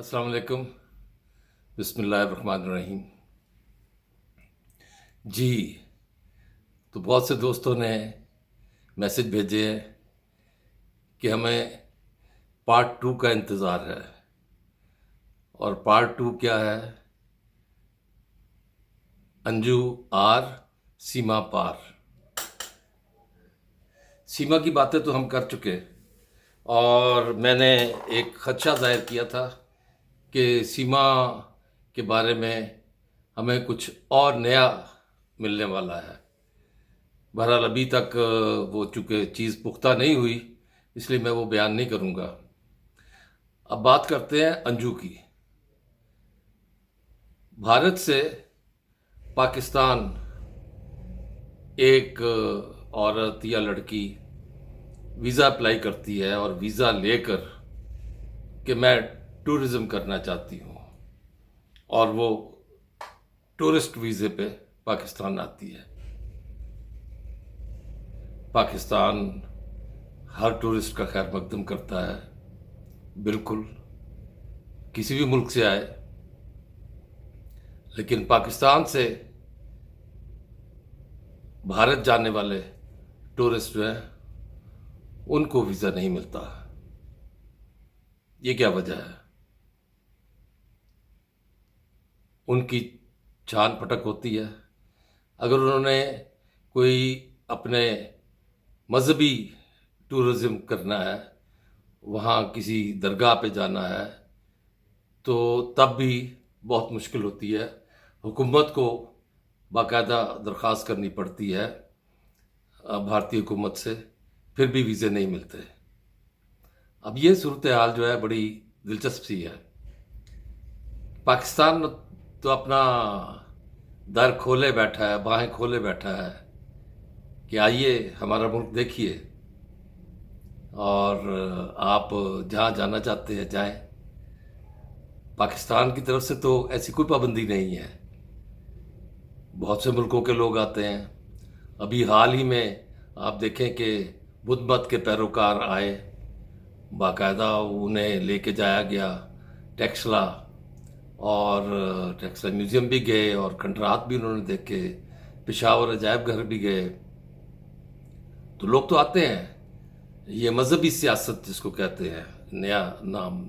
अस्सलाम वालेकुम। बिस्मिल्लाहिर्रहमानिर्रहीम। जी, तो बहुत से दोस्तों ने मैसेज भेजे हैं कि हमें पार्ट टू का इंतज़ार है। और पार्ट टू क्या है? अंजू आर सीमा पार। सीमा की बातें तो हम कर चुके, और मैंने एक खदशा ज़ाहिर किया था कि सीमा के बारे में हमें कुछ और नया मिलने वाला है। बहरहाल अभी तक वो चूँकि चीज़ पुख्ता नहीं हुई, इसलिए मैं वो बयान नहीं करूँगा। अब बात करते हैं अंजू की। भारत से पाकिस्तान एक औरत या लड़की वीज़ा अप्लाई करती है और वीज़ा लेकर कि मैं टूरिज़्म करना चाहती हूँ, और वो टूरिस्ट वीज़े पे पाकिस्तान आती है। पाकिस्तान हर टूरिस्ट का खैर मकदम करता है, बिल्कुल, किसी भी मुल्क से आए। लेकिन पाकिस्तान से भारत जाने वाले टूरिस्ट जो हैं, उनको वीज़ा नहीं मिलता। ये क्या वजह है? उनकी छान पटक होती है। अगर उन्होंने कोई अपने मजहबी टूरिज़्म करना है, वहाँ किसी दरगाह पे जाना है, तो तब भी बहुत मुश्किल होती है। हुकूमत को बाकायदा दरख्वास्त करनी पड़ती है भारतीय हुकूमत से, फिर भी वीज़े नहीं मिलते। अब ये सूरत हाल जो है बड़ी दिलचस्प सी है। पाकिस्तान तो अपना दर खोले बैठा है, बाहें खोले बैठा है कि आइए हमारा मुल्क देखिए, और आप जहाँ जाना चाहते हैं जाएं। पाकिस्तान की तरफ से तो ऐसी कोई पाबंदी नहीं है। बहुत से मुल्कों के लोग आते हैं। अभी हाल ही में आप देखें कि बुद्ध मत के पैरोकार आए, बाकायदा उन्हें लेके जाया गया टेक्सला, और टेक्सला म्यूज़ियम भी गए और खंडरात भी उन्होंने देखे, पेशावर अजायब घर भी गए। तो लोग तो आते हैं। ये मजहबी सियासत जिसको कहते हैं, नया नाम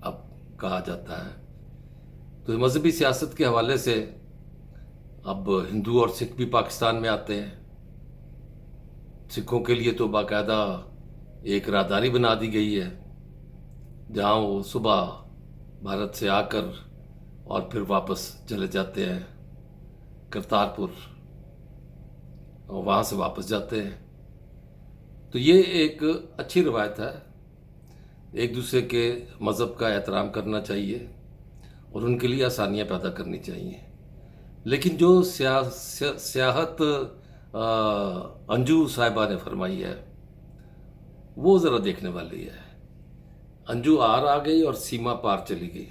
अब कहा जाता है। तो मजहबी सियासत के हवाले से अब हिंदू और सिख भी पाकिस्तान में आते हैं। सिखों के लिए तो बाकायदा एक राहदारी बना दी गई है, जहाँ वो सुबह भारत से आकर और फिर वापस चले जाते हैं करतारपुर, और वहाँ से वापस जाते हैं। तो ये एक अच्छी रवायत है। एक दूसरे के मज़हब का एहतराम करना चाहिए और उनके लिए आसानियाँ पैदा करनी चाहिए। लेकिन जो सियाहत अंजू साहिबा ने फरमाई है, वो ज़रा देखने वाली है। अंजू आर आ गई और सीमा पार चली गई।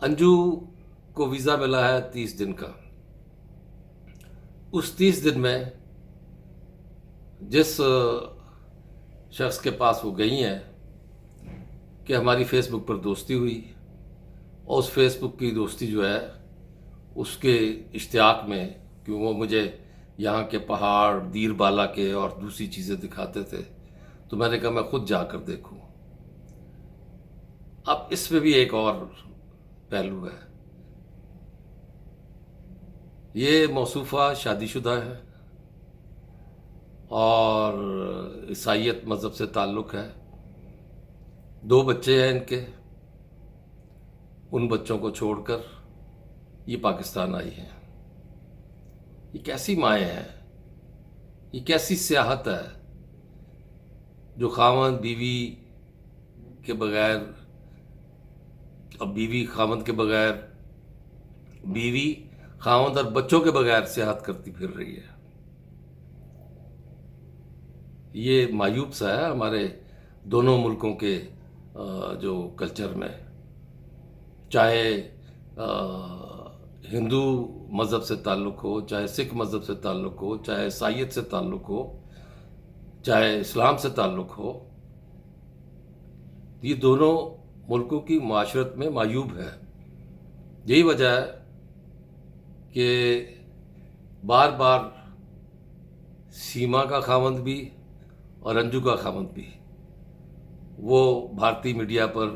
अंजू को वीज़ा मिला है 30 दिन का। उस 30 दिन में जिस शख्स के पास वो गई हैं कि हमारी फेसबुक पर दोस्ती हुई, और उस फेसबुक की दोस्ती जो है उसके इश्तियाक में कि वो मुझे यहाँ के पहाड़ दीर बाला के और दूसरी चीज़ें दिखाते थे, तो मैंने कहा मैं खुद जाकर देखूं। अब इसमें भी एक और पहलू है। ये मौसूफ़ा शादीशुदा है और ईसाईयत मज़हब से ताल्लुक़ है। 2 बच्चे हैं इनके। उन बच्चों को छोड़कर ये पाकिस्तान आई हैं। ये कैसी माएँ हैं? ये कैसी सियाहत है जो खामद बीवी के बगैर, अब बीवी खामद के बगैर, बीवी खामद और बच्चों के बगैर सियाहत करती फिर रही है। ये मायूब सा है हमारे दोनों मुल्कों के जो कल्चर में। चाहे हिंदू मज़हब से ताल्लुक़ हो, चाहे सिख मज़हब से ताल्लुक़ हो, चाहे ईसाईयत से ताल्लुक़ हो, चाहे इस्लाम से ताल्लुक़ हो, ये दोनों मुल्कों की माशरत में मायूब है। यही वजह है कि बार बार सीमा का खामंद भी और अंजू का खामंद भी वो भारतीय मीडिया पर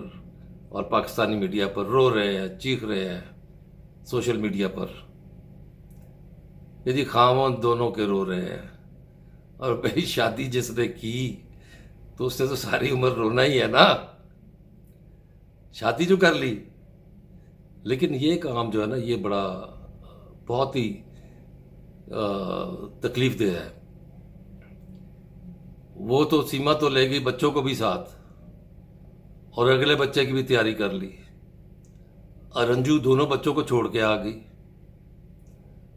और पाकिस्तानी मीडिया पर रो रहे हैं, चीख रहे हैं सोशल मीडिया पर। यदि खामंद दोनों के रो रहे हैं, और भाई शादी जिसने की तो उसने तो सारी उम्र रोना ही है ना, शादी जो कर ली। लेकिन ये काम जो है ना, ये बड़ा बहुत ही तकलीफ दे है। वो तो सीमा तो ले गई बच्चों को भी साथ, और अगले बच्चे की भी तैयारी कर ली, और अंजू दोनों बच्चों को छोड़ के आ गई।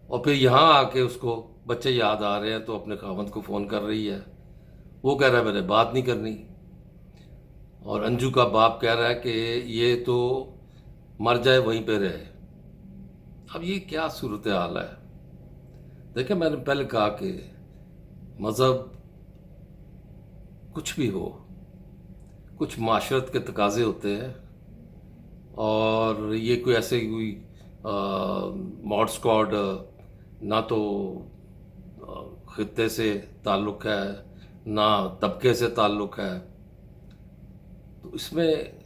और फिर यहाँ आके उसको बच्चे याद आ रहे हैं तो अपने खामद को फ़ोन कर रही है। वो कह रहा है मैंने बात नहीं करनी, और अंजू का बाप कह रहा है कि ये तो मर जाए वहीं पे रहे। अब ये क्या सूरत हाल है? देखिए, मैंने पहले कहा कि मज़हब कुछ भी हो, कुछ माशरत के तकाजे होते हैं, और ये कोई ऐसे कोई मॉड स्क्वाड ना तो खित्ते से ताल्लुक़ है ना तबके से ताल्लुक़ है। तो इसमें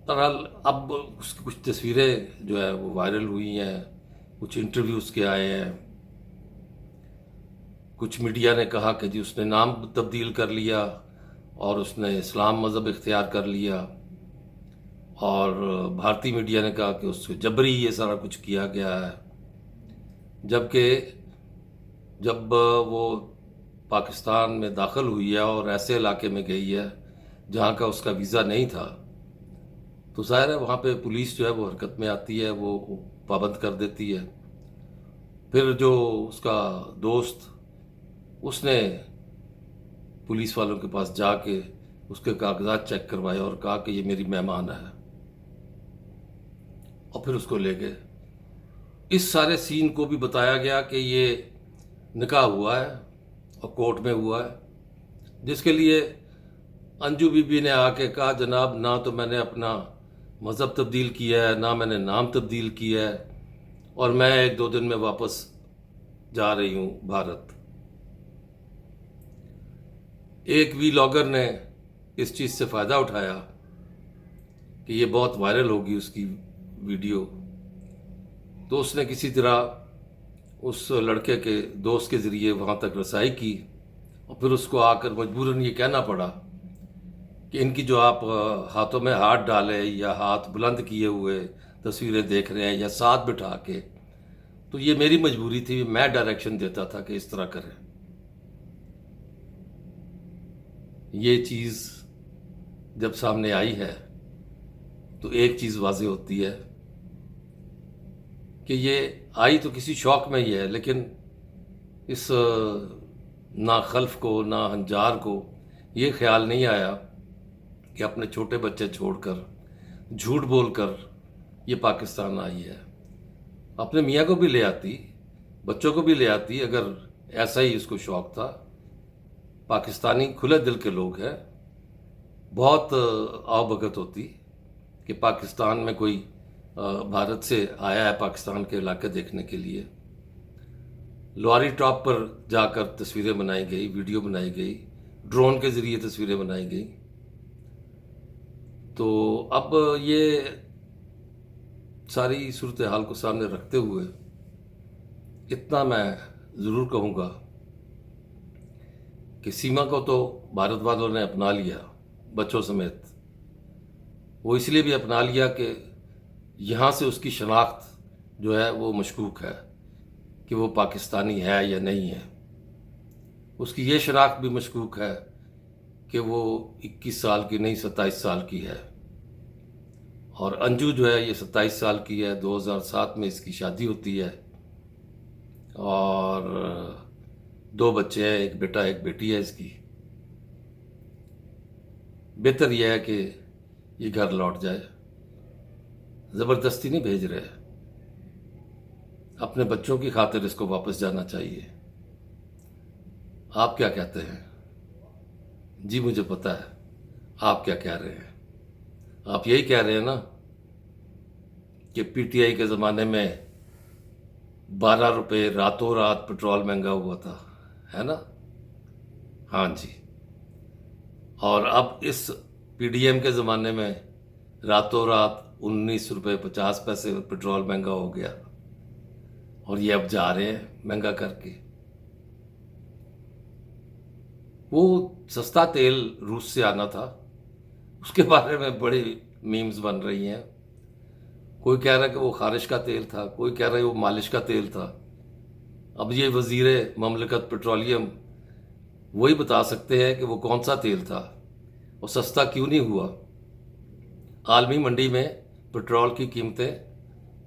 बहरहाल अब उसकी कुछ तस्वीरें जो है वो वायरल हुई हैं, कुछ इंटरव्यूज़ के आए हैं। कुछ मीडिया ने कहा कि जी उसने नाम तब्दील कर लिया और उसने इस्लाम मज़हब इख्तियार कर लिया, और भारतीय मीडिया ने कहा कि उससे जबरी ये सारा कुछ किया गया है। जबकि जब वो पाकिस्तान में दाखिल हुई है और ऐसे इलाके में गई है जहाँ का उसका वीज़ा नहीं था, तो ज़ाहिर है वहाँ पे पुलिस जो है वो हरकत में आती है, वो पाबंद कर देती है। फिर जो उसका दोस्त, उसने पुलिस वालों के पास जाके उसके कागजात चेक करवाए और कहा कि ये मेरी मेहमान है, और फिर उसको ले गए। इस सारे सीन को भी बताया गया कि ये निकाह हुआ है और कोर्ट में हुआ है, जिसके लिए अंजू बीबी ने आके कहा जनाब ना तो मैंने अपना मज़हब तब्दील किया है, ना मैंने नाम तब्दील किया है, और मैं 1-2 दिन में वापस जा रही हूँ भारत। एक वीलॉगर ने इस चीज़ से फ़ायदा उठाया कि ये बहुत वायरल होगी उसकी वीडियो, तो उसने किसी तरह उस लड़के के दोस्त के ज़रिए वहाँ तक रसाई की, और फिर उसको आकर मजबूरन ये कहना पड़ा कि इनकी जो आप हाथों में हाथ डाले या हाथ बुलंद किए हुए तस्वीरें देख रहे हैं या साथ बिठा के, तो ये मेरी मजबूरी थी, मैं डायरेक्शन देता था कि इस तरह करें। ये चीज़ जब सामने आई है तो एक चीज़ वाज़ेह होती है कि ये आई तो किसी शौक में ही है, लेकिन इस ना खल्फ को ना हंजार को ये ख्याल नहीं आया कि अपने छोटे बच्चे छोड़कर झूठ बोलकर ये पाकिस्तान आई है। अपने मियाँ को भी ले आती, बच्चों को भी ले आती, अगर ऐसा ही इसको शौक था। पाकिस्तानी खुले दिल के लोग हैं, बहुत आवभगत होती कि पाकिस्तान में कोई भारत से आया है पाकिस्तान के इलाके देखने के लिए। लॉरी टॉप पर जाकर तस्वीरें बनाई गई, वीडियो बनाई गई, ड्रोन के ज़रिए तस्वीरें बनाई गई। तो अब ये सारी सूरत हाल को सामने रखते हुए इतना मैं ज़रूर कहूँगा कि सीमा को तो भारत वालों ने अपना लिया बच्चों समेत। वो इसलिए भी अपना लिया कि यहाँ से उसकी शनाख्त जो है वो मशकूक है कि वो पाकिस्तानी है या नहीं है। उसकी ये शनाख्त भी मशकूक है कि वो 21 साल की नहीं 27 साल की है, और अंजू जो है ये 27 साल की है। 2007 में इसकी शादी होती है, और 2 बच्चे हैं, एक बेटा एक बेटी है इसकी। बेहतर यह है कि ये घर लौट जाए, ज़बरदस्ती नहीं भेज रहे, अपने बच्चों की खातिर इसको वापस जाना चाहिए। आप क्या कहते हैं? जी मुझे पता है आप क्या कह रहे हैं। आप यही कह रहे हैं ना कि पीटीआई के ज़माने में 12 रुपये रातों रात पेट्रोल महंगा हुआ था, है ना? हाँ जी। और अब इस पीडीएम के ज़माने में रातों रात 19 रुपये 50 पैसे पेट्रोल महंगा हो गया, और ये अब जा रहे हैं महंगा करके। वो सस्ता तेल रूस से आना था, उसके बारे में बड़ी मीम्स बन रही हैं। कोई कह रहा है कि वो खारिश का तेल था, कोई कह रहा है वो मालिश का तेल था। अब ये वजीर ममलकत पेट्रोलियम वही बता सकते हैं कि वो कौन सा तेल था और सस्ता क्यों नहीं हुआ। आलमी मंडी में पेट्रोल की कीमतें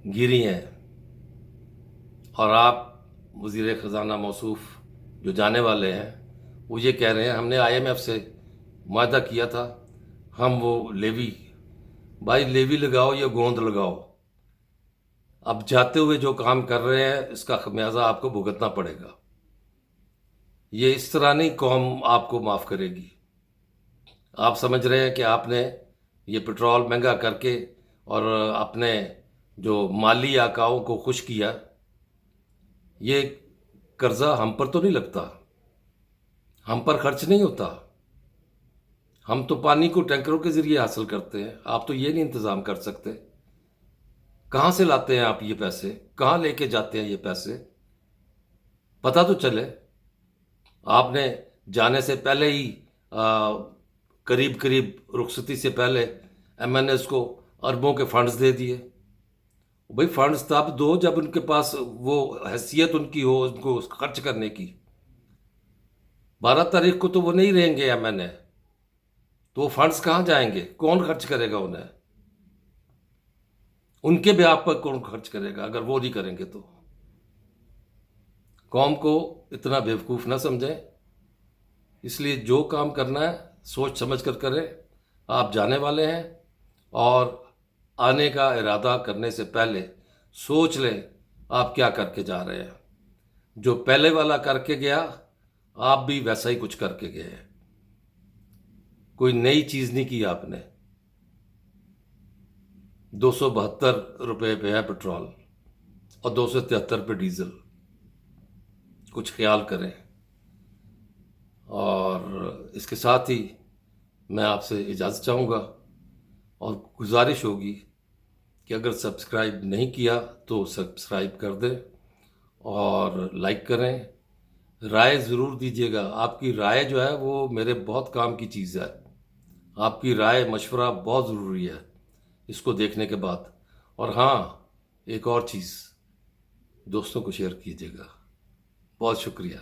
गिरी हैं, और आप वजीर ख़जाना मौसूफ जो जाने वाले हैं वो ये कह रहे हैं हमने आईएमएफ से वादा किया था, हम वो लेवी, भाई लेवी लगाओ या गोंद लगाओ, अब जाते हुए जो काम कर रहे हैं इसका खमियाजा आपको भुगतना पड़ेगा। ये इस तरह नहीं कौम आपको माफ़ करेगी। आप समझ रहे हैं कि आपने ये पेट्रोल महंगा करके और अपने जो माली आकाओं को खुश किया, ये कर्जा हम पर तो नहीं लगता, हम पर खर्च नहीं होता। हम तो पानी को टैंकरों के जरिए हासिल करते हैं, आप तो ये नहीं इंतज़ाम कर सकते। कहाँ से लाते हैं आप ये पैसे, कहाँ लेके जाते हैं ये पैसे, पता तो चले। आपने जाने से पहले ही करीब करीब रुखसती से पहले एमएनएस को अरबों के फंड्स दे दिए। भाई फंड्स तब दो जब उनके पास वो हैसियत उनकी हो उनको खर्च करने की। 12 तारीख को तो वो नहीं रहेंगे एमएनए, तो वो फंड्स कहाँ जाएंगे, कौन खर्च करेगा उन्हें, उनके ब्याह पर कौन खर्च करेगा अगर वो नहीं करेंगे तो। कौम को इतना बेवकूफ़ ना समझें, इसलिए जो काम करना है सोच समझ कर करें। आप जाने वाले हैं, और आने का इरादा करने से पहले सोच लें आप क्या करके जा रहे हैं। जो पहले वाला करके गया आप भी वैसा ही कुछ करके गए हैं, कोई नई चीज़ नहीं की आपने। 272 रुपये पे है पेट्रोल और 273 पे डीजल, कुछ ख्याल करें। और इसके साथ ही मैं आपसे इजाज़त चाहूँगा, और गुजारिश होगी कि अगर सब्सक्राइब नहीं किया तो सब्सक्राइब कर दें और लाइक करें। राय ज़रूर दीजिएगा, आपकी राय जो है वो मेरे बहुत काम की चीज़ है। आपकी राय मशवरा बहुत ज़रूरी है इसको देखने के बाद। और हाँ, एक और चीज़, दोस्तों को शेयर कीजिएगा। बहुत शुक्रिया।